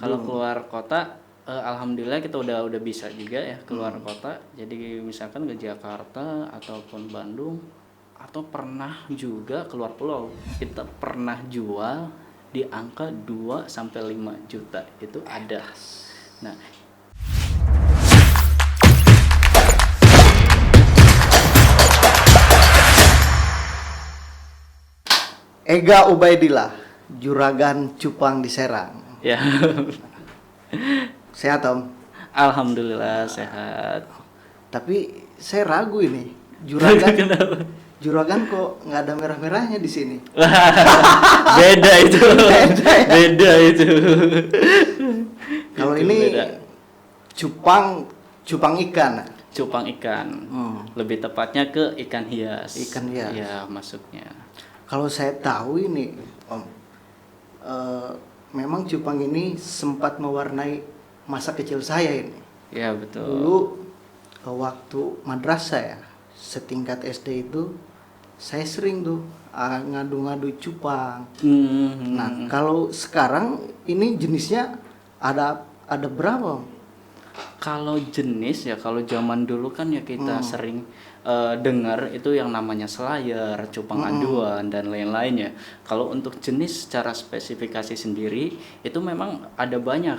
Kalau keluar kota, alhamdulillah kita udah bisa juga ya keluar kota. Jadi misalkan ke Jakarta ataupun Bandung, atau pernah juga keluar pulau. Kita pernah jual di angka 2 sampai 5 juta itu ada. Nah, Ega Ubaidillah, Juragan Cupang di Serang. ya. Sehat Om? Alhamdulillah sehat. Tapi saya ragu ini, Juragan, Kenapa? Juragan kok nggak ada merah-merahnya di sini? Beda itu. Beda itu. Kalau Itu ini beda. cupang ikan. Cupang ikan. Lebih tepatnya ke ikan hias. Ikan hias. Ya, masuknya. Kalau saya tahu ini Om, memang cupang ini sempat mewarnai masa kecil saya ini. Ya, betul. Dulu waktu madrasah ya, setingkat SD itu saya sering tuh ngadu-ngadu cupang. Nah, kalau sekarang ini jenisnya ada berapa Om? Kalau jenis ya, kalau zaman dulu kan ya kita sering dengar itu yang namanya selayar, cupang aduan dan lain-lainnya. Kalau untuk jenis secara spesifikasi sendiri itu memang ada banyak.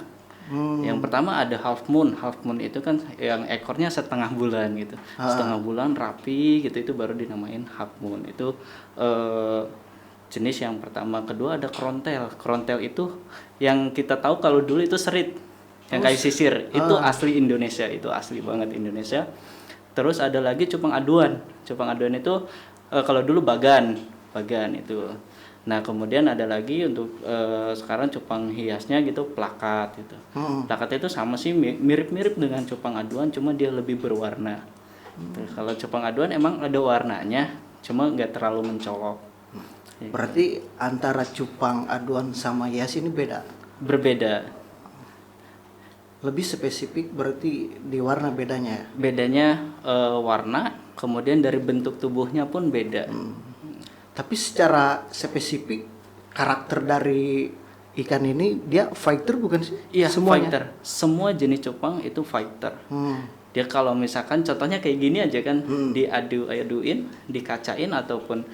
Yang pertama ada half moon. Half moon itu kan yang ekornya setengah bulan gitu. Setengah bulan rapi gitu, itu baru dinamain half moon. Itu jenis yang pertama. Kedua ada krontel. Krontel itu yang kita tahu kalau dulu itu serit. Yang kayak sisir. Itu asli Indonesia, itu asli banget Indonesia. Terus ada lagi cupang aduan. Cupang aduan itu kalau dulu bagan itu. Nah, kemudian ada lagi untuk sekarang cupang hiasnya gitu, plakat gitu. Plakat itu sama sih, mirip-mirip dengan cupang aduan, cuma dia lebih berwarna. Kalau cupang aduan emang ada warnanya, cuma nggak terlalu mencolok. Berarti antara cupang aduan sama hias ini beda. Berbeda. Lebih spesifik berarti di warna bedanya ya? Bedanya warna, kemudian dari bentuk tubuhnya pun beda. Tapi secara spesifik karakter dari ikan ini dia fighter bukan sih? Iya, semuanya. fighter. Semua jenis cupang itu fighter. Dia kalau misalkan contohnya kayak gini aja kan, diadu-aduin, dikacain ataupun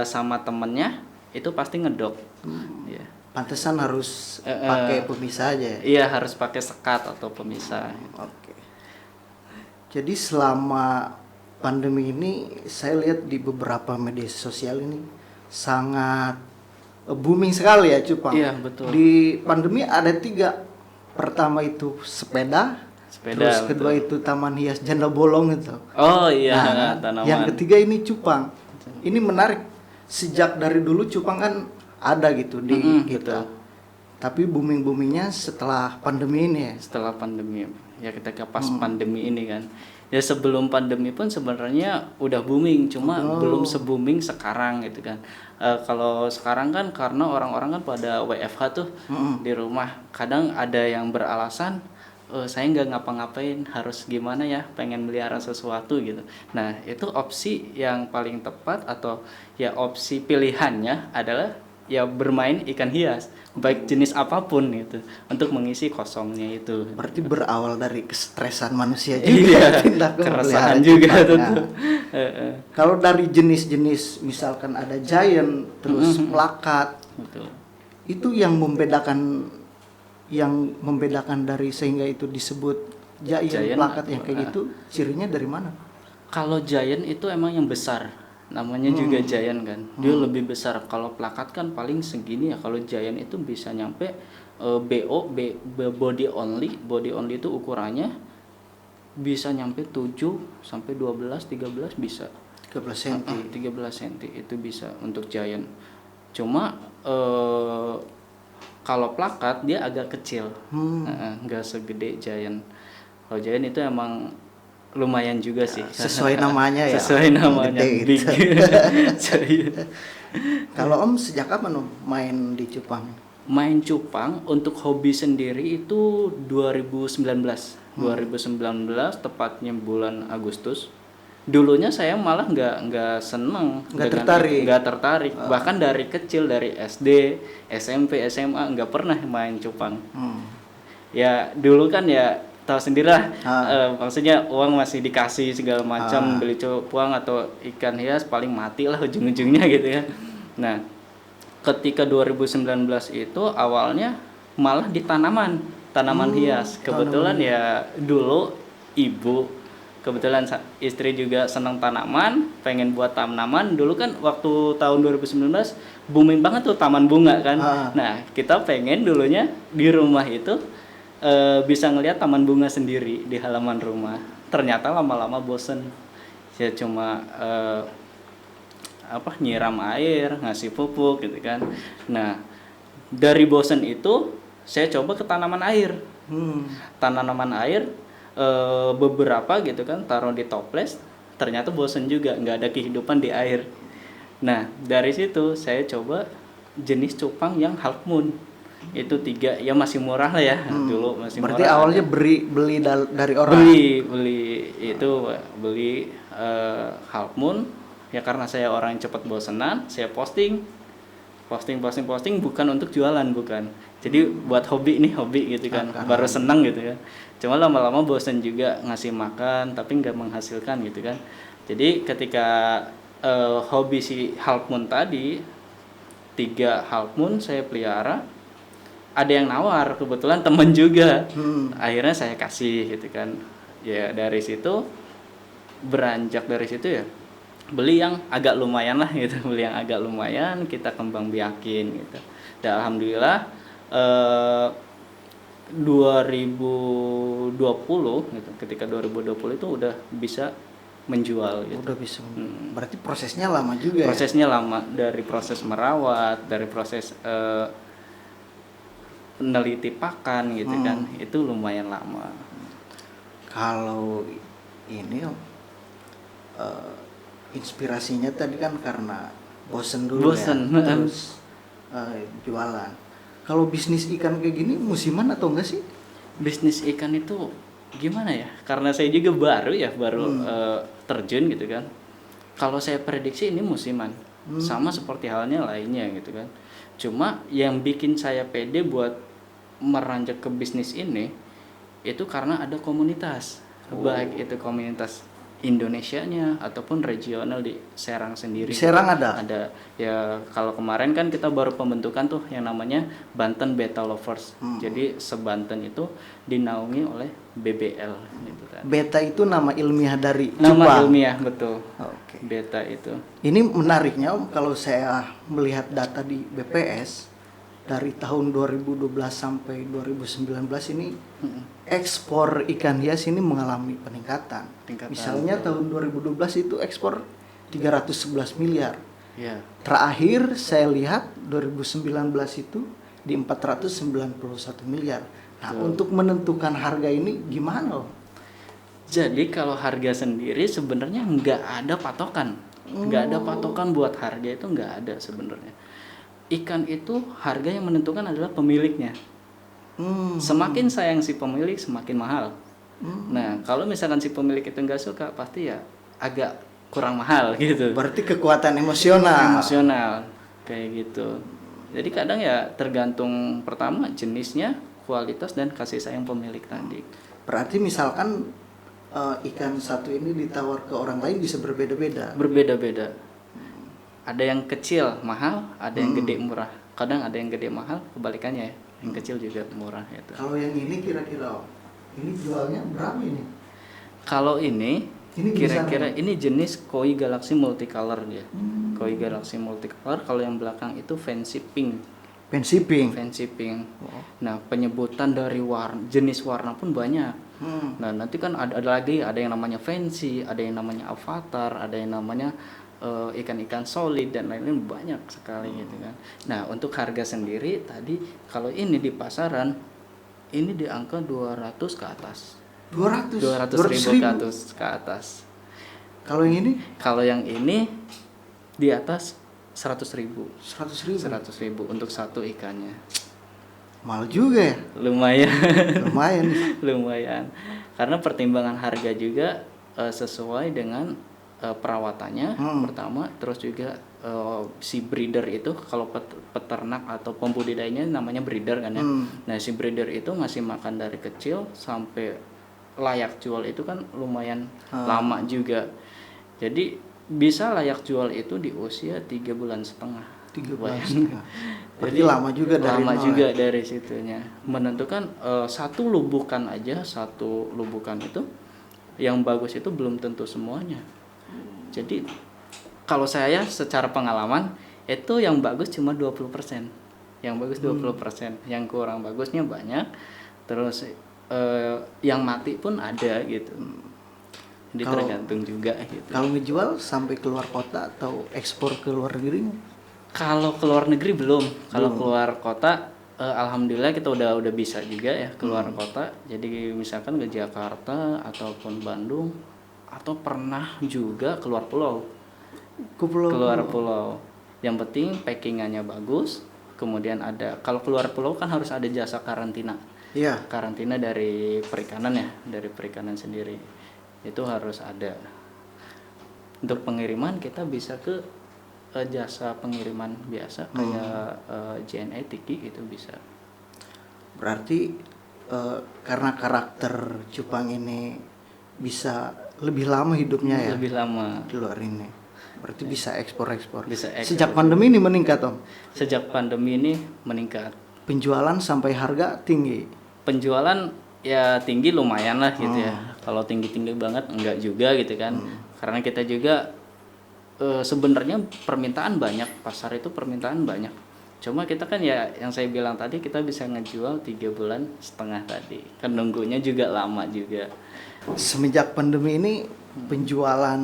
sama temennya, itu pasti ngedok. Ya. Pantesan harus pakai pemisah aja ya? Iya, harus pakai sekat atau pemisah. Oke. Jadi selama pandemi ini saya lihat di beberapa media sosial ini sangat booming sekali ya cupang. Iya, betul. Di pandemi ada 3. Pertama itu sepeda, terus Betul. kedua itu taman hias janda bolong itu. Oh iya, Nah, tanaman. yang ketiga ini cupang. Ini menarik. Sejak dari dulu cupang kan ada gitu di kita. betul. Tapi boomingnya setelah pandemi ini ya. Setelah pandemi ya, ketika pas pandemi ini kan, ya sebelum pandemi pun sebenarnya udah booming, cuma belum se-booming sekarang gitu kan. Kalau sekarang kan karena orang-orang kan pada WFH tuh di rumah, kadang ada yang beralasan saya nggak ngapa-ngapain, harus gimana ya, pengen melihara sesuatu gitu. Nah, itu opsi yang paling tepat atau ya opsi pilihannya adalah ya bermain ikan hias, baik jenis apapun gitu, untuk mengisi kosongnya itu. Berarti berawal dari kestresan manusia juga. Iya, pindah ke keresahan melihara juga cupang. tentu. Nah, kalau dari jenis-jenis misalkan ada giant, terus plakat, Betul. itu yang membedakan dari sehingga itu disebut giant plakat yang kayak gitu, cirinya dari mana? Kalau giant itu emang yang besar, namanya juga giant kan, dia lebih besar. Kalau plakat kan paling segini ya. Kalau giant itu bisa nyampe body only itu ukurannya bisa nyampe 7 sampai 12 13 bisa. 13 cm. 13 cm itu bisa untuk giant. Cuma kalau plakat dia agak kecil, nggak segede giant. Kalau giant itu emang lumayan juga sih. Sesuai namanya ya. Sesuai namanya. Gede Big. gitu. Kalau Om sejak kapan Om main di cupang? Main cupang untuk hobi sendiri itu 2019. 2019 tepatnya bulan Agustus. dulunya saya malah nggak seneng, nggak tertarik. Bahkan dari kecil, dari SD, SMP, SMA nggak pernah main cupang. Ya dulu kan ya tahu sendirilah, maksudnya uang masih dikasih segala macam, beli cupang atau ikan hias paling mati lah ujung-ujungnya gitu ya. Nah ketika 2019 itu awalnya malah di tanaman hias. Kebetulan ya dulu ibu, kebetulan istri juga senang tanaman, pengen buat tanaman. Dulu kan waktu tahun 2019 booming banget tuh taman bunga kan. Nah kita pengen dulunya di rumah itu bisa ngelihat taman bunga sendiri di halaman rumah. Ternyata lama-lama bosen, ya cuma nyiram air, ngasih pupuk gitu kan. Nah dari bosen itu saya coba ke tanaman air. Tanaman air beberapa gitu kan, taruh di toples, ternyata bosen juga, nggak ada kehidupan di air. Nah dari situ saya coba jenis cupang yang half moon. Itu 3, ya masih murah lah ya. Dulu masih berarti murah. Awalnya beli dari orang. Beli half moon ya, karena saya orang yang cepat bosenan, saya posting bukan untuk jualan, bukan. Jadi buat hobi gitu kan, baru senang gitu kan. Cuma lama-lama bosen juga ngasih makan tapi nggak menghasilkan gitu kan. Jadi ketika hobi si half moon tadi, 3 half moon saya pelihara, ada yang nawar, kebetulan temen juga. Akhirnya saya kasih gitu kan. Ya dari situ, beranjak dari situ ya beli yang agak lumayan lah gitu. Beli yang agak lumayan, kita kembang biakin gitu. Dan alhamdulillah 2020 gitu, ketika 2020 itu udah bisa menjual gitu. Udah bisa. Berarti prosesnya lama juga. Prosesnya lama, dari proses merawat, dari proses peneliti pakan gitu kan, itu lumayan lama. Kalau ini inspirasinya tadi kan karena bosen dulu. Terus jualan. Kalau bisnis ikan kayak gini musiman atau enggak sih? Bisnis ikan itu gimana ya, karena saya juga baru terjun gitu kan. Kalau saya prediksi ini musiman, sama seperti halnya lainnya gitu kan. Cuma yang bikin saya pede buat meranjak ke bisnis ini itu karena ada komunitas, baik itu komunitas Indonesianya ataupun regional di Serang sendiri. Di Serang ada ya. Kalau kemarin kan kita baru pembentukan tuh yang namanya Banten Beta Lovers. Jadi sebanten itu dinaungi oleh BBL gitu kan. Beta itu nama ilmiah dari Nama ilmiah, betul. Oke. Beta itu. Ini menariknya Om, kalau saya melihat data di BPS dari tahun 2012 sampai 2019 ini ekspor ikan hias ini mengalami peningkatan. Misalnya tahun 2012 itu ekspor 311 miliar. Ya. Terakhir saya lihat 2019 itu di 491 miliar. Nah, untuk menentukan harga ini gimana Om? Jadi kalau harga sendiri sebenarnya nggak ada patokan. Nggak ada patokan buat harga, itu nggak ada sebenarnya. Ikan itu harga yang menentukan adalah pemiliknya. Semakin sayang si pemilik, semakin mahal. Nah kalau misalkan si pemilik itu nggak suka, pasti ya agak kurang mahal gitu. Berarti kekuatan emosional kayak gitu. Jadi kadang ya tergantung, pertama jenisnya, kualitas, dan kasih sayang pemilik tadi. Berarti misalkan ikan satu ini ditawar ke orang lain bisa berbeda-beda. Ada yang kecil mahal, ada yang gede murah. Kadang ada yang gede mahal, kebalikannya ya, yang kecil juga murah gitu. Kalau yang ini kira-kira ini jualnya berapa ini? Kalau ini kira-kira ini jenis koi galaxy multicolor dia. Koi galaxy multicolor. Kalau yang belakang itu fancy pink. Nah penyebutan dari jenis warna pun banyak. Nah nanti kan ada lagi, ada yang namanya fancy, ada yang namanya avatar, ada yang namanya ikan-ikan solid, dan lain-lain, banyak sekali gitu kan. Nah untuk harga sendiri tadi, kalau ini di pasaran ini di angka 200 ke atas. 200 ribu ke atas. Kalau yang ini? Kalau yang ini di atas 100 ribu untuk satu ikannya. Mahal juga ya? Lumayan. Karena pertimbangan harga juga sesuai dengan perawatannya pertama, terus juga si breeder itu kalau peternak atau pembudidayanya namanya breeder kan ya. Nah si breeder itu ngasih makan dari kecil sampai layak jual itu kan lumayan lama juga. Jadi bisa layak jual itu di usia 3,5 bulan. 3 bulan setengah. Jadi lama juga dari lama nol juga ya? dari situnya. Menentukan satu lubukan aja, satu lubukan itu yang bagus itu belum tentu semuanya. Jadi kalau saya secara pengalaman itu yang bagus cuma 20%. Yang bagus 20%, yang kurang bagusnya banyak. Terus yang mati pun ada gitu. Jadi tergantung juga gitu. Kalau ngejual sampai keluar kota atau ekspor ke luar negeri? Kalau keluar negeri belum. Kalau keluar kota alhamdulillah kita udah bisa juga ya keluar kota. Jadi misalkan ke Jakarta ataupun Bandung atau pernah juga keluar pulau. Keluar pulau. Yang penting packingannya bagus. Kemudian ada, kalau keluar pulau kan harus ada jasa karantina. Iya. Karantina dari perikanan ya, dari perikanan sendiri. Itu harus ada. Untuk pengiriman kita bisa ke jasa pengiriman biasa kayak JNE Tiki itu bisa. Berarti karena karakter cupang ini bisa lebih lama hidupnya ya? Lebih lama. Di luar ini. Berarti bisa ekspor-ekspor. Bisa ekspor. Sejak pandemi ini meningkat, Om? Sejak pandemi ini meningkat. Penjualan sampai harga tinggi? Penjualan ya tinggi lumayan lah gitu ya. Kalau tinggi-tinggi banget enggak juga gitu kan. Karena kita juga sebenarnya permintaan banyak, pasar itu permintaan banyak. Cuma kita kan ya yang saya bilang tadi kita bisa ngejual 3,5 bulan tadi. Kan nunggunya juga lama juga. Semenjak pandemi ini penjualan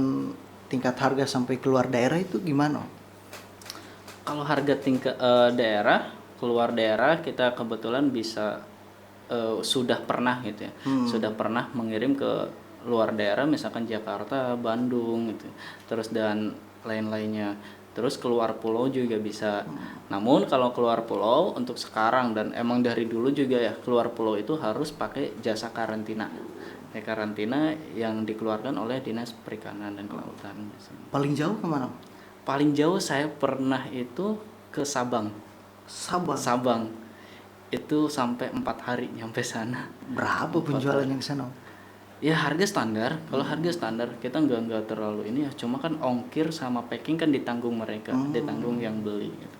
tingkat harga sampai keluar daerah itu gimana? Kalau harga tingkat daerah, keluar daerah kita kebetulan bisa sudah pernah gitu ya. Sudah pernah mengirim ke luar daerah misalkan Jakarta, Bandung gitu. Terus dan lain-lainnya. Terus keluar pulau juga bisa. Namun kalau keluar pulau untuk sekarang dan emang dari dulu juga ya keluar pulau itu harus pakai jasa karantina. Karantina yang dikeluarkan oleh Dinas Perikanan dan Kelautan. Paling jauh kemana? Paling jauh saya pernah itu ke Sabang. Sabang. Itu sampai 4 hari nyampe sana. Berapa penjualan yang sana? Ya harga standar. Kalau harga standar kita nggak terlalu ini ya. Cuma kan ongkir sama packing kan ditanggung mereka, ditanggung yang beli. Gitu.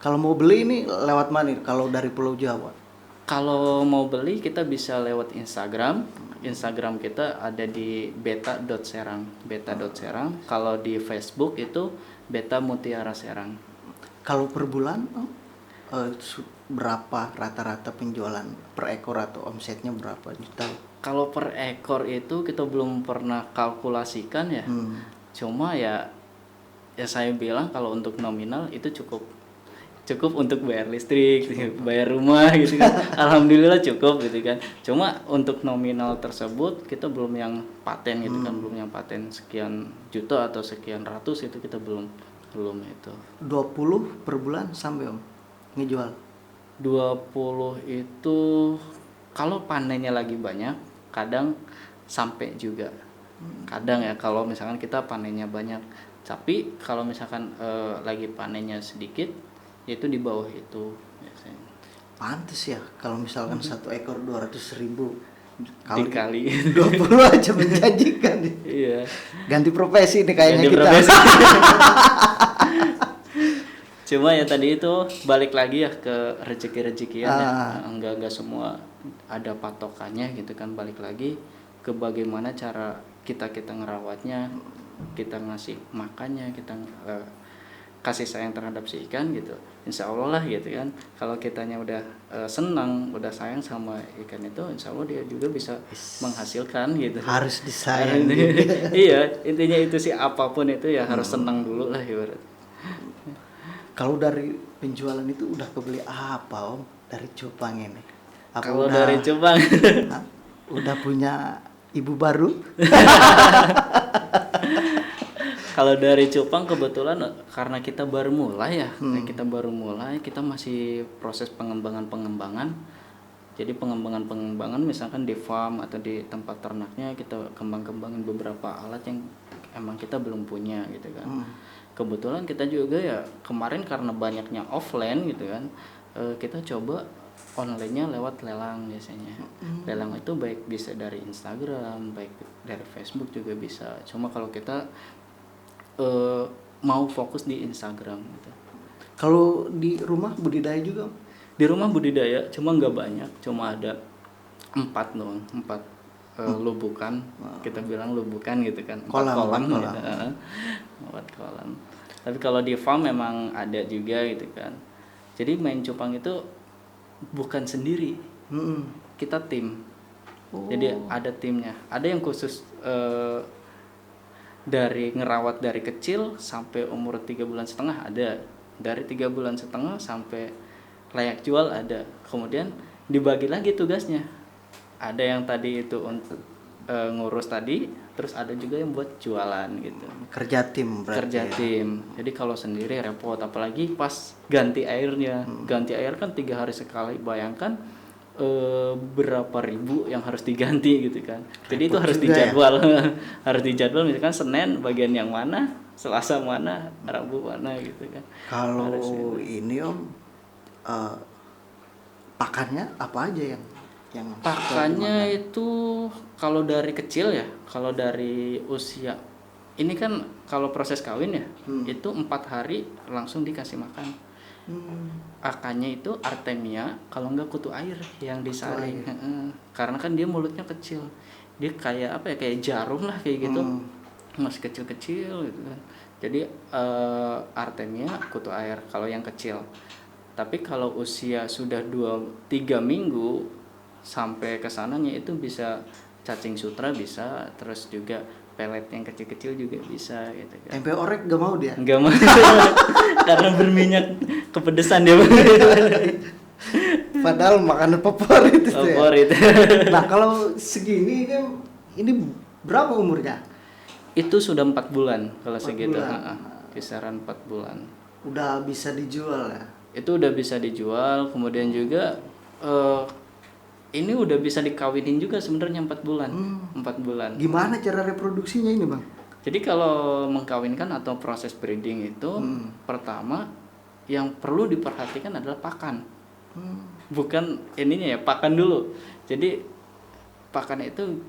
Kalau mau beli ini lewat mana? Kalau dari Pulau Jawa? Kalau mau beli kita bisa lewat Instagram. Instagram kita ada di beta.serang. Kalau di Facebook itu Beta Mutiara Serang. Kalau per bulan berapa rata-rata penjualan per ekor atau omsetnya berapa juta? Kalau per ekor itu kita belum pernah kalkulasikan ya. Cuma ya saya bilang kalau untuk nominal itu cukup untuk bayar listrik, bayar rumah gitu kan. Alhamdulillah cukup gitu kan. Cuma untuk nominal tersebut kita belum yang paten gitu kan, belum yang paten sekian juta atau sekian ratus itu kita belum itu. 20 per bulan sampai Om ngejual? 20 itu kalau panennya lagi banyak, kadang sampai juga. Kadang ya kalau misalkan kita panennya banyak. Tapi kalau misalkan lagi panennya sedikit itu di bawah itu biasanya. Pantes ya kalau misalkan satu ekor 200.000 dikali 20 aja menjanjikan. Iya. Ganti profesi nih kayaknya Ganti kita. profesi. Cuma ya tadi itu balik lagi ya ke rezeki-rezekian ya. Enggak semua ada patokannya gitu kan, balik lagi ke bagaimana cara kita ngerawatnya, kita ngasih makannya, kita kasih sayang terhadap si ikan gitu. Insya Allah lah gitu kan. Kalau kitanya udah senang, udah sayang sama ikan itu, insya Allah dia juga bisa menghasilkan gitu. Harus disayang. Iya, intinya itu sih, apapun itu ya harus senang dulu lah ibarat. Kalau dari penjualan itu udah kebeli apa Om dari cupang ini? Kalau dari cupang udah punya ibu baru? Kalau dari cupang kebetulan karena kita baru mulai ya, kita masih proses pengembangan. Jadi pengembangan misalkan di farm atau di tempat ternaknya kita kembangin beberapa alat yang emang kita belum punya gitu kan. Kebetulan kita juga ya kemarin karena banyaknya offline gitu kan, kita coba online-nya lewat lelang biasanya. Lelang itu baik bisa dari Instagram, baik dari Facebook juga bisa. Cuma kalau kita mau fokus di Instagram gitu. Kalau di rumah budidaya juga? Di rumah budidaya, cuma nggak banyak, cuma ada 4 doang, 4 lubukan, kita bilang lubukan gitu kan, 4 kolam. Gitu. 4 kolam. Tapi kalau di farm memang ada juga gitu kan. Jadi main cupang itu bukan sendiri, kita tim. Jadi ada timnya, ada yang khusus dari ngerawat dari kecil sampai umur 3,5 bulan ada, dari 3,5 bulan sampai layak jual ada. Kemudian dibagi lagi tugasnya, ada yang tadi itu untuk ngurus tadi, terus ada juga yang buat jualan gitu. Kerja tim berarti. Kerja tim. Jadi kalau sendiri repot, apalagi pas ganti airnya. Ganti air kan 3 hari sekali, bayangkan berapa ribu yang harus diganti gitu kan. Jadi itu harus dijadwal. Harus dijadwal, misalkan Senin bagian yang mana, Selasa mana, Rabu mana gitu kan. Kalau ini Om, pakannya apa aja yang pakannya itu kalau dari kecil ya, kalau dari usia ini kan kalau proses kawin ya, itu 4 hari langsung dikasih makan. Akannya itu artemia, kalau enggak kutu air yang disaring. Karena kan dia mulutnya kecil, dia kayak apa ya, kayak jarum lah kayak gitu, masih kecil-kecil gitu kan. Jadi artemia, kutu air kalau yang kecil. Tapi kalau usia sudah 2-3 minggu sampai kesananya itu bisa cacing sutra bisa, terus juga pelet yang kecil-kecil juga bisa gitu kan. Tempe orek gak mau dia? Gak mau. Karena berminyak, kepedesan dia. Padahal makanan favorit itu favorit. Nah kalau segini ini berapa umurnya? Itu sudah 4 bulan kalau segitu. Kisaran 4 bulan. Udah bisa dijual ya? Itu udah bisa dijual. Kemudian juga ini udah bisa dikawinin juga sebenarnya 4 bulan. 4 bulan. Gimana cara reproduksinya ini Bang? Jadi kalau mengkawinkan atau proses breeding itu pertama yang perlu diperhatikan adalah pakan. Bukan ininya ya, pakan dulu. Jadi pakan itu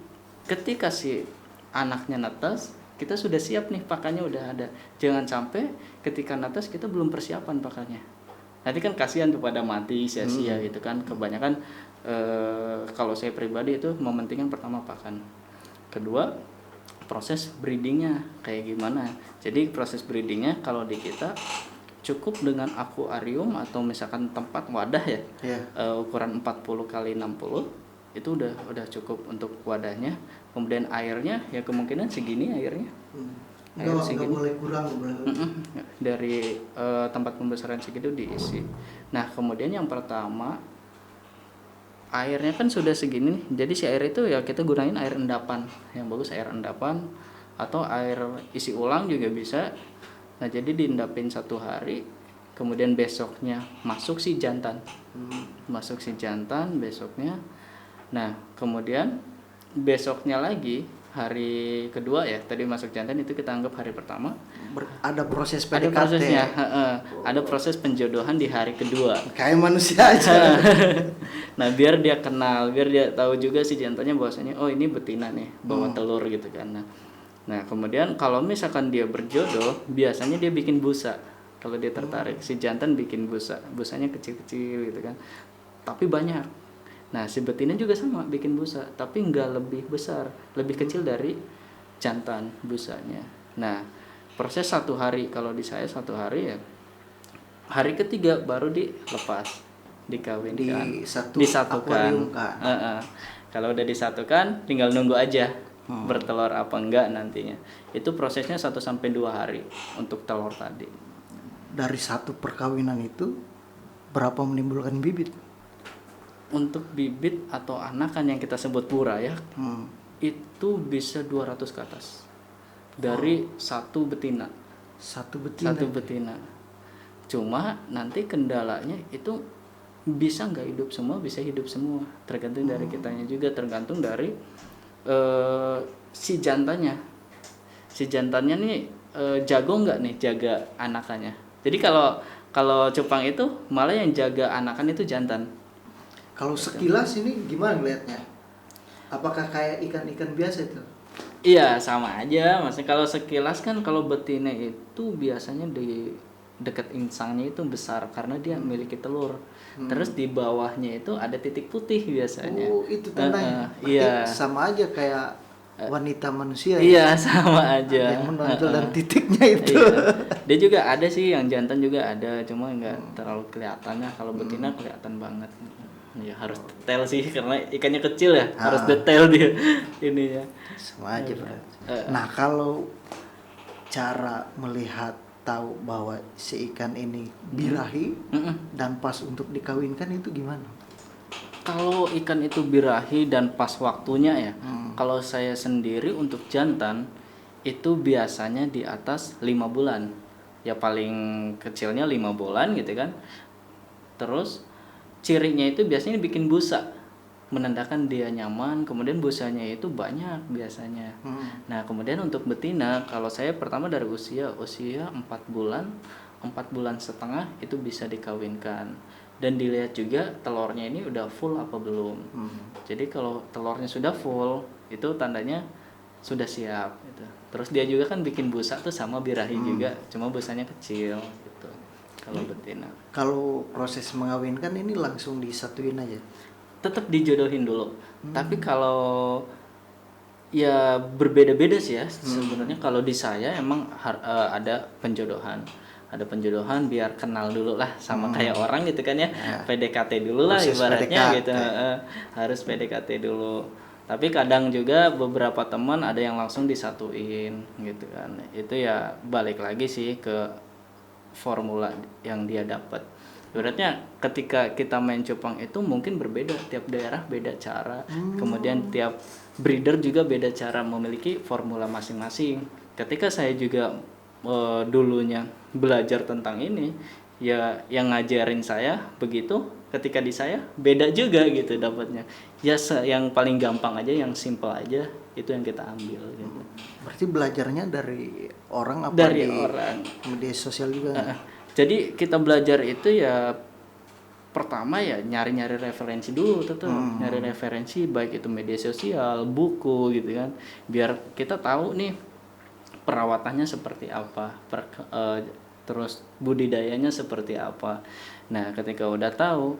ketika si anaknya netas, kita sudah siap nih, pakannya udah ada. Jangan sampai ketika netas kita belum persiapan pakannya. Nanti kan kasihan tuh pada mati sia-sia gitu kan. Kebanyakan kalau saya pribadi itu mementingkan pertama pakan, kedua proses breedingnya kayak gimana. Jadi proses breedingnya kalau di kita cukup dengan akuarium atau misalkan tempat wadah ya, ukuran 40 kali 60 itu udah cukup untuk wadahnya. Kemudian airnya ya kemungkinan segini airnya. Air segini. Nggak boleh kurang, dari tempat pembesaran segitu diisi. Nah kemudian yang pertama, airnya kan sudah segini nih, jadi si air itu ya kita gunain air endapan yang bagus, air endapan atau air isi ulang juga bisa. Nah jadi diendapin 1 hari, kemudian besoknya masuk si jantan, besoknya. Nah kemudian besoknya lagi hari kedua ya, tadi masuk jantan itu kita anggap hari pertama. Ada proses PDKT. Ada prosesnya, ada proses penjodohan di hari kedua. Kayak manusia aja. Nah biar dia kenal, biar dia tahu juga si jantannya bahwasanya oh ini betina nih bawa telur gitu kan. Nah kemudian kalau misalkan dia berjodoh, biasanya dia bikin busa. Kalau dia tertarik, si jantan bikin busa, busanya kecil-kecil gitu kan, tapi banyak. Nah si betina juga sama bikin busa, tapi nggak lebih besar, lebih kecil dari jantan busanya. Nah proses 1 hari, kalau di saya 1 hari ya, hari ketiga baru dilepas, dikawinkan, disatukan. Kalau udah disatukan tinggal nunggu aja bertelur apa enggak nantinya. Itu prosesnya 1-2 hari untuk telur tadi. Dari 1 perkawinan itu berapa menimbulkan bibit? Untuk bibit atau anakan yang kita sebut pura ya, itu bisa 200 ke atas dari 1 betina. 1 betina. Cuma nanti kendalanya itu bisa nggak hidup semua, bisa hidup semua, tergantung dari kitanya juga, tergantung dari si jantannya. si jantannya nih jago nggak nih jaga anakannya. Jadi kalau cupang itu malah yang jaga anakan itu jantan. Kalau sekilas ini gimana ngelihatnya? Apakah kayak ikan-ikan biasa itu? Iya sama aja, maksudnya kalau sekilas kan kalau betina itu biasanya di dekat insangnya itu besar karena dia memiliki telur. Terus di bawahnya itu ada titik putih biasanya. Oh, itu tandanya. Berarti Iya. sama aja kayak wanita manusia ya. Iya sama aja. Ada yang menonjol dan titiknya itu. Iya. Dia juga ada sih yang jantan juga ada, cuma nggak terlalu kelihatan ya. Kalau betina kelihatan banget. Ya harus detail sih karena ikannya kecil ya, harus detail dia ini ya. Sama aja berarti. Nah, kalau cara melihat tahu bahwa si ikan ini birahi dan pas untuk dikawinkan itu gimana? Kalau ikan itu birahi dan pas waktunya ya. Kalau saya sendiri untuk jantan itu biasanya di atas 5 bulan. Ya paling kecilnya 5 bulan gitu kan. Terus cirinya itu biasanya bikin busa, menandakan dia nyaman, kemudian busanya itu banyak biasanya. Nah kemudian untuk betina, kalau saya pertama dari usia 4 bulan, 4 bulan setengah itu bisa dikawinkan. Dan dilihat juga telurnya ini udah full apa belum. Jadi kalau telurnya sudah full, itu tandanya sudah siap gitu. Terus dia juga kan bikin busa tuh sama birahi juga, cuma busanya kecil gitu. Kalau betina. Kalau proses mengawinkan ini langsung disatuin aja. Tetap dijodohin dulu. Tapi kalau ya berbeda-beda sih ya sebenarnya. Kalau di saya emang ada penjodohan. Ada penjodohan biar kenal dulu lah sama kayak orang gitu kan ya. PDKT dulu lah Proses ibaratnya PDKT. gitu. Harus PDKT dulu. Tapi kadang juga beberapa teman ada yang langsung disatuin gitu kan. Itu ya balik lagi sih ke formula yang dia dapat. Ibaratnya ketika kita main cupang itu mungkin berbeda, tiap daerah beda cara. Kemudian tiap breeder juga beda cara memiliki formula masing-masing. Ketika saya juga dulunya belajar tentang ini, ya yang ngajarin saya begitu, ketika di saya beda juga gitu dapatnya. Ya yang paling gampang aja, yang simple aja itu yang kita ambil gitu. Berarti belajarnya dari orang apa Dari di orang. media sosial juga? Jadi kita belajar itu ya pertama ya nyari-nyari referensi dulu tetap. Nyari referensi baik itu media sosial, buku gitu kan. Biar kita tahu nih perawatannya seperti apa, terus budidayanya seperti apa. Nah, ketika udah tahu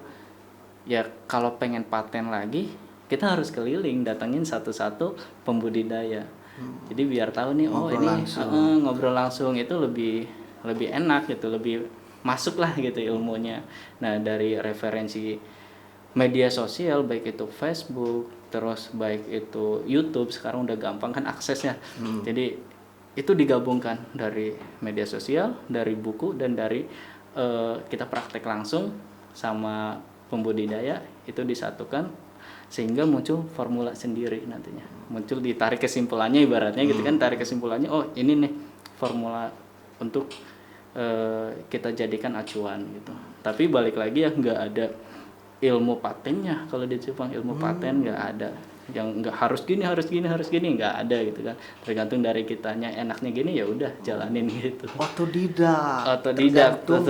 ya kalau pengen paten lagi kita harus keliling datangin satu-satu pembudidaya. Jadi biar tahu nih Ngobrol ini langsung. ngobrol langsung itu lebih enak gitu, lebih masuk lah gitu ilmunya. Nah dari referensi media sosial baik itu Facebook, terus baik itu YouTube, sekarang udah gampang kan aksesnya. Jadi itu digabungkan dari media sosial, dari buku, dan dari kita praktek langsung sama pembudidaya, itu disatukan sehingga muncul formula sendiri nantinya. Muncul ditarik kesimpulannya ibaratnya gitu kan, tarik kesimpulannya oh ini nih formula untuk kita jadikan acuan gitu. Tapi balik lagi ya nggak ada ilmu patennya kalau di Jepang, ilmu paten nggak ada yang nggak harus gini nggak ada gitu kan. Tergantung dari kitanya enaknya gini ya udah jalanin gitu. Otodidak. Tergantung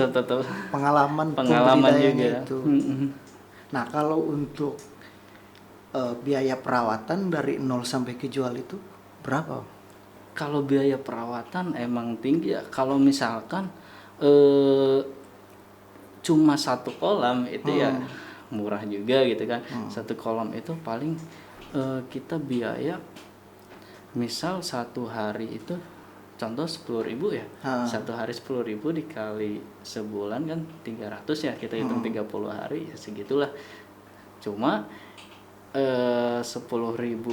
Pengalaman juga itu. Nah, kalau untuk biaya perawatan dari 0 sampai kejual itu berapa? Kalau biaya perawatan emang tinggi ya. Kalau misalkan cuma satu kolam itu ya murah juga gitu kan. Satu kolam itu paling kita biaya misal satu hari itu contoh 10.000 ya. Satu hari 10.000 dikali sebulan kan 300 ya, kita hitung 30 hari ya segitulah. Cuma 10.000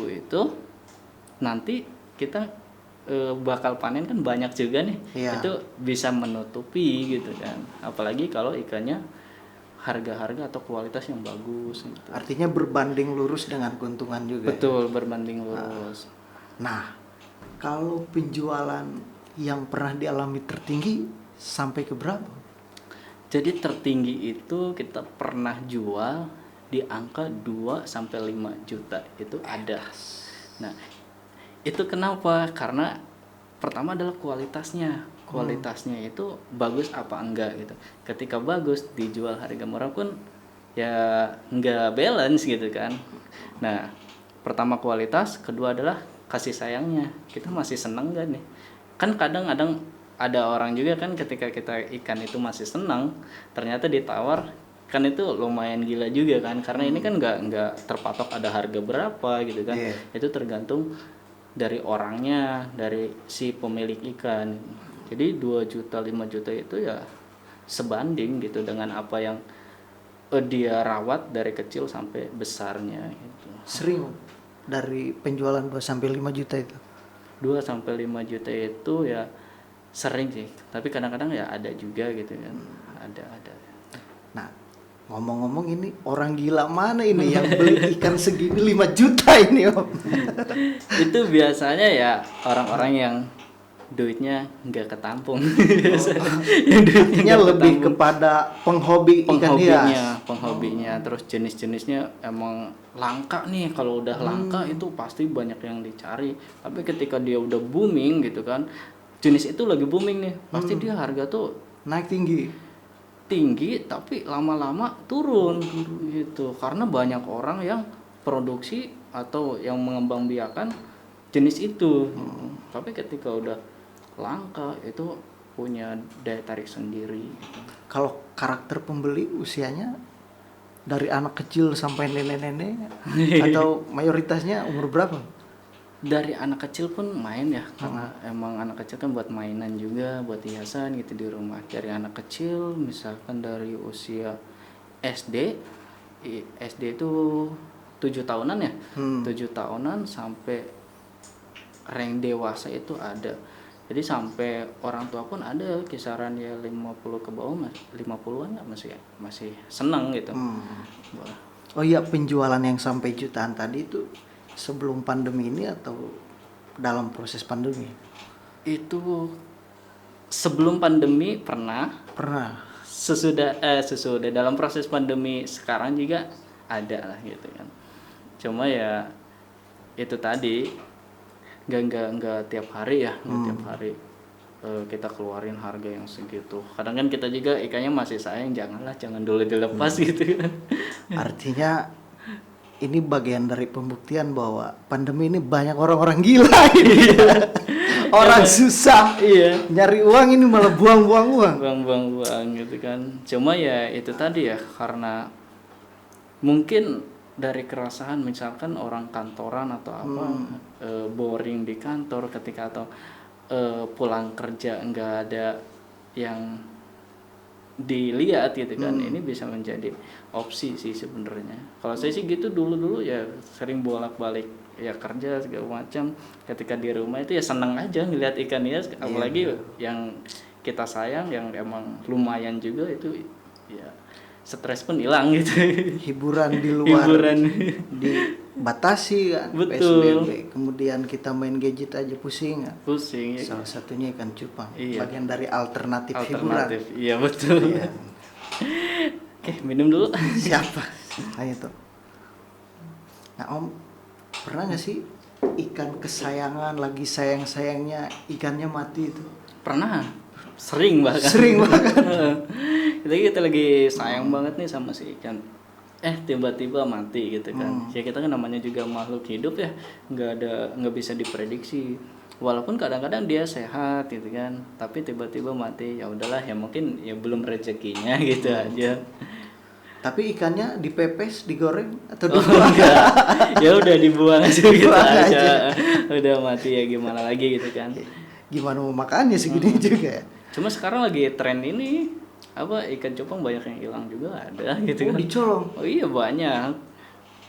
itu nanti kita bakal panen kan banyak juga nih. Itu bisa menutupi gitu kan. Apalagi kalau ikannya harga-harga atau kualitas yang bagus gitu. Artinya berbanding lurus dengan keuntungan juga. Betul, berbanding lurus. Nah, kalau penjualan yang pernah dialami tertinggi sampai ke berapa? Jadi tertinggi itu kita pernah jual di angka 2 sampai 5 juta itu ada. Nah, itu kenapa? Karena pertama adalah kualitasnya itu bagus apa enggak gitu. Ketika bagus dijual harga murah pun ya nggak balance gitu kan. Nah, pertama kualitas, kedua adalah kasih sayangnya. Kita masih senang gak nih? Kan kadang-kadang ada orang juga kan ketika kita ikan itu masih senang, ternyata ditawar kan itu lumayan gila juga kan, karena ini kan nggak terpatok ada harga berapa gitu kan. Itu tergantung dari orangnya, dari si pemilik ikan. Jadi 2 juta 5 juta itu ya sebanding gitu dengan apa yang dia rawat dari kecil sampai besarnya gitu. Sering dari penjualan 2 sampai 5 juta itu. 2 sampai 5 juta itu ya sering sih, tapi kadang-kadang ya ada juga gitu kan. Ada. Nah, ngomong-ngomong ini orang gila mana ini yang beli ikan segini 5 juta ini, Om? Itu biasanya ya orang-orang yang duitnya nggak ketampung. Artinya lebih kepada penghobi ikan hias. Penghobinya. Terus jenis-jenisnya emang langka nih. Kalau udah langka itu pasti banyak yang dicari. Tapi ketika dia udah booming gitu kan, jenis itu lagi booming nih, pasti dia harga tuh naik tinggi tapi lama-lama turun gitu, karena banyak orang yang produksi atau yang mengembangbiakan jenis itu. Tapi ketika udah langka itu punya daya tarik sendiri gitu. Kalau karakter pembeli usianya dari anak kecil sampai nenek-nenek atau mayoritasnya umur berapa? Dari anak kecil pun main ya, karena emang anak kecil kan buat mainan juga, buat hiasan gitu di rumah. Dari anak kecil misalkan dari usia SD itu 7 tahunan ya, 7 tahunan sampai rank dewasa itu ada. Jadi sampai orang tua pun ada kisaran ya 50 ke bawah, 50-an masih senang gitu. Oh iya, penjualan yang sampai jutaan tadi itu sebelum pandemi ini atau dalam proses pandemi? Itu sebelum pandemi pernah. Sesudah dalam proses pandemi sekarang juga ada lah gitu kan. Cuma ya itu tadi nggak tiap hari ya, tiap hari kita keluarin harga yang segitu. Kadang kan kita juga ikannya masih sayang, jangan dulu dilepas gitu kan. Artinya ini bagian dari pembuktian bahwa pandemi ini banyak orang-orang gila ini. Orang susah, nyari uang ini malah buang-buang uang gitu kan. Cuma ya itu tadi ya, karena mungkin dari keresahan, misalkan orang kantoran atau apa, boring di kantor ketika atau pulang kerja nggak ada yang dilihat gitu kan. Ini bisa menjadi opsi sih sebenarnya. Kalau saya sih gitu, dulu ya sering bolak-balik ya kerja segala macam. Ketika di rumah itu ya seneng aja ngeliat ikan hias, apalagi yang kita sayang, yang emang lumayan juga, itu ya stres pun hilang gitu. Hiburan di luar dibatasi kan. Betul. PSBB. Kemudian kita main gadget aja pusing ya. Salah satunya ikan cupang. Bagian dari alternatif hiburan. Iya betul. Oke, minum dulu. Siapa? Ayo tuh. Nah, Om, pernah nggak sih ikan kesayangan lagi sayang-sayangnya ikannya mati itu? Pernah. Sering bahkan. Kita lagi sayang banget nih sama si ikan, tiba-tiba mati gitu kan. Ya kita kan namanya juga makhluk hidup ya, nggak bisa diprediksi. Walaupun kadang-kadang dia sehat gitu kan, tapi tiba-tiba mati. Ya udahlah, ya mungkin ya belum rezekinya gitu aja. Tapi ikannya dipepes, digoreng atau dibuang? Ya udah dibuang aja gitu aja. Udah mati ya gimana lagi gitu kan. Gimana mau makannya segini juga ya? Cuma sekarang lagi tren ini ikan cupang banyak yang hilang juga ada gitu kan. Dicolong. Oh iya, banyak.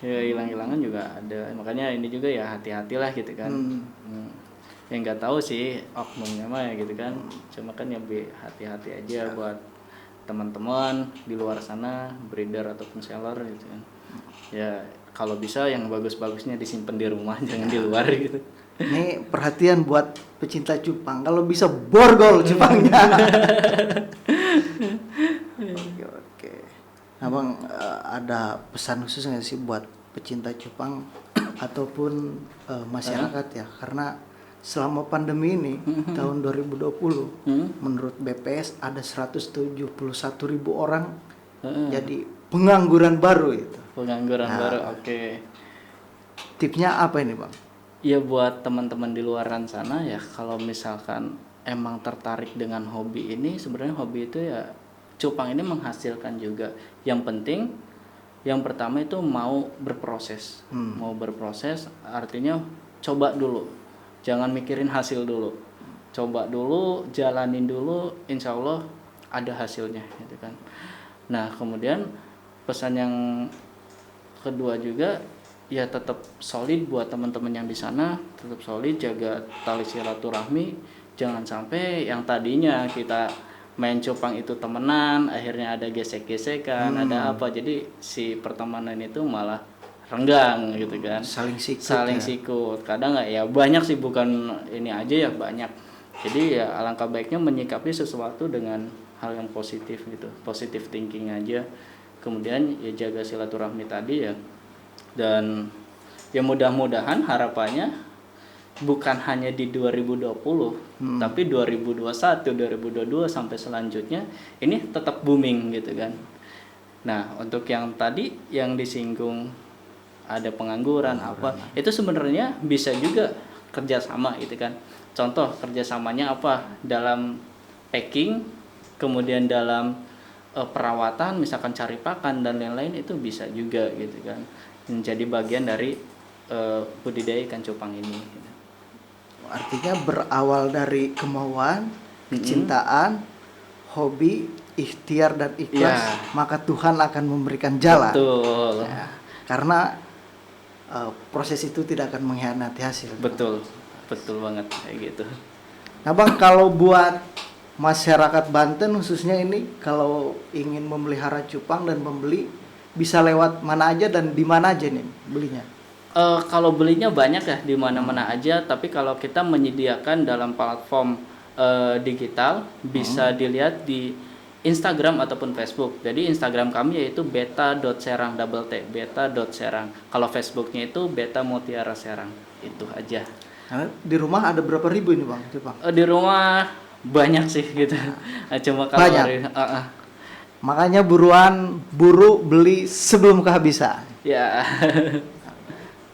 Ya hilang-hilangan juga ada. Makanya ini juga ya hati-hatilah gitu kan. Ya nggak tahu sih oknumnya mah ya gitu kan. Cuma kan ya hati-hati aja buat teman-teman di luar sana, breeder ataupun seller gitu kan. Ya kalau bisa yang bagus-bagusnya disimpan di rumah, jangan di luar gitu. Ini perhatian buat pecinta cupang, kalau bisa borgol cupangnya. Oke. Nah Bang, ada pesan khusus nggak sih buat pecinta cupang ataupun masyarakat ya? Karena selama pandemi ini tahun 2020 Hmm? menurut BPS ada 171.000 orang Heeh. jadi pengangguran baru itu. Pengangguran baru, oke. Tipsnya apa ini Bang? Ya buat teman-teman di luaran sana ya, kalau misalkan emang tertarik dengan hobi ini, sebenarnya hobi itu ya cupang ini menghasilkan juga. Yang penting yang pertama itu mau berproses. Mau berproses artinya coba dulu. Jangan mikirin hasil dulu. Coba dulu, jalanin dulu, insya Allah ada hasilnya gitu kan. Nah, kemudian pesan yang kedua juga ya tetap solid buat teman-teman yang di sana, tetap solid, jaga tali silaturahmi, jangan sampai yang tadinya kita main cupang itu temenan akhirnya ada gesek-gesekan, ada apa, jadi si pertemanan itu malah renggang gitu kan, Saling sikut. saling ya. sikut. Kadang nggak ya banyak sih, bukan ini aja ya, banyak. Jadi ya alangkah baiknya menyikapi sesuatu dengan hal yang positif gitu, positive thinking aja. Kemudian ya jaga silaturahmi tadi ya, dan ya mudah-mudahan harapannya bukan hanya di 2020 tapi 2021, 2022 sampai selanjutnya ini tetap booming gitu kan. Nah, untuk yang tadi yang disinggung ada pengangguran apa, itu sebenarnya bisa juga kerjasama gitu kan. Contoh kerjasamanya apa, dalam packing, kemudian dalam perawatan, misalkan cari pakan dan lain-lain, itu bisa juga gitu kan, menjadi bagian dari budidaya ikan cupang ini gitu. Artinya berawal dari kemauan, kecintaan, hobi, ikhtiar dan ikhlas, Ya. maka Tuhan akan memberikan jalan. Betul. Ya, karena proses itu tidak akan mengkhianati hasil. Betul. Betul banget kayak gitu. Nah Bang, kalau buat masyarakat Banten khususnya ini, kalau ingin memelihara cupang dan membeli, bisa lewat mana aja dan di mana aja nih belinya? Kalau belinya banyak ya di mana-mana aja, tapi kalau kita menyediakan dalam platform digital bisa dilihat di Instagram ataupun Facebook. Jadi Instagram kami yaitu beta.serang double T, beta.serang. Kalau Facebooknya itu beta mutiara serang. Itu aja. Nah, di rumah ada berapa ribu ini Bang cupang? Di rumah banyak sih gitu. Cuma kalau Banyak? Makanya buruan buru beli sebelum kehabisan. ya.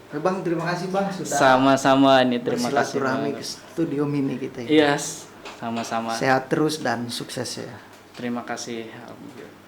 Oke Bang, terima kasih Bang sudah Sama-sama nih, terima kasih bersilaturahmi banget. ke studio mini kita ini. Yes, sama-sama. Sehat terus dan sukses ya. Terima kasih. Alhamdulillah.